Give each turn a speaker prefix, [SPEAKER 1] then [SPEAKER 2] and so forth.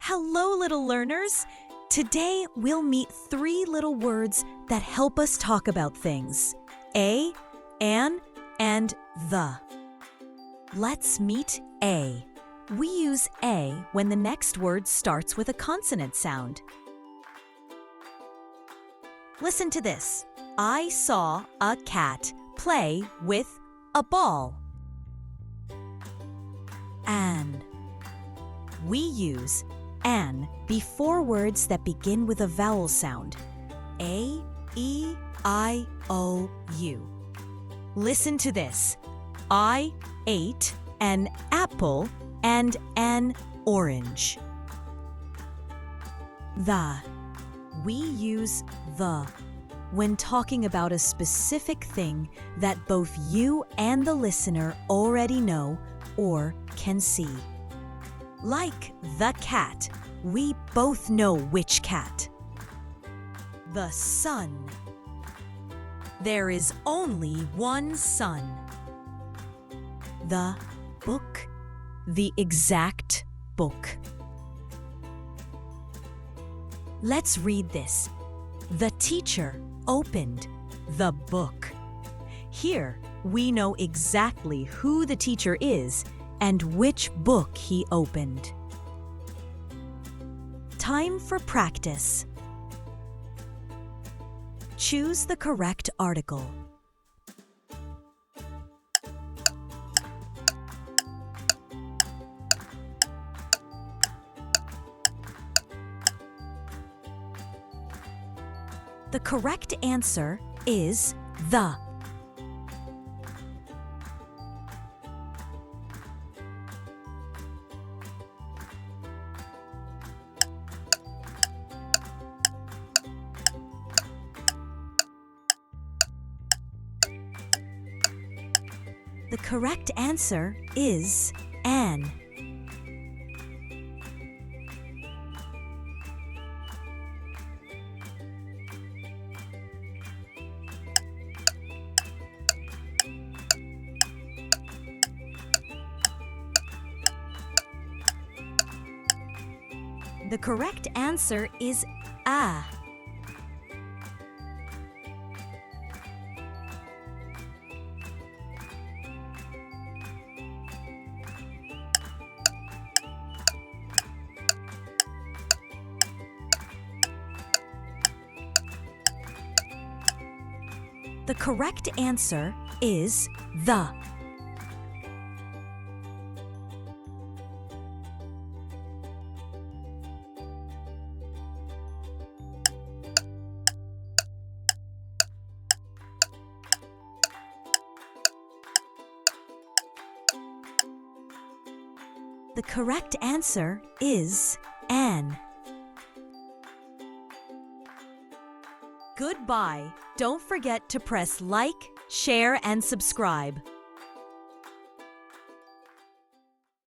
[SPEAKER 1] Hello, little learners! Today we'll meet 3 little words that help us talk about things. A, an, and the. Let's meet A. We use A when the next word starts with a consonant sound. Listen to this. I saw a cat play with a ball. An. We use an before words that begin with a vowel sound. A, E, I, O, U. Listen to this. I ate an apple and an orange. The. We use the when talking about a specific thing that both you and the listener already know or can see. Like the cat, we both know which cat. The sun. There is only one sun. The book. The exact book. Let's read this. The teacher opened the book. Here, we know exactly who the teacher is and which book he opened. Time for practice. Choose the correct article. The correct answer is the. The correct answer is an. The correct answer is a. The correct answer is the. The correct answer is an. Goodbye. Don't forget to press like, share, and subscribe.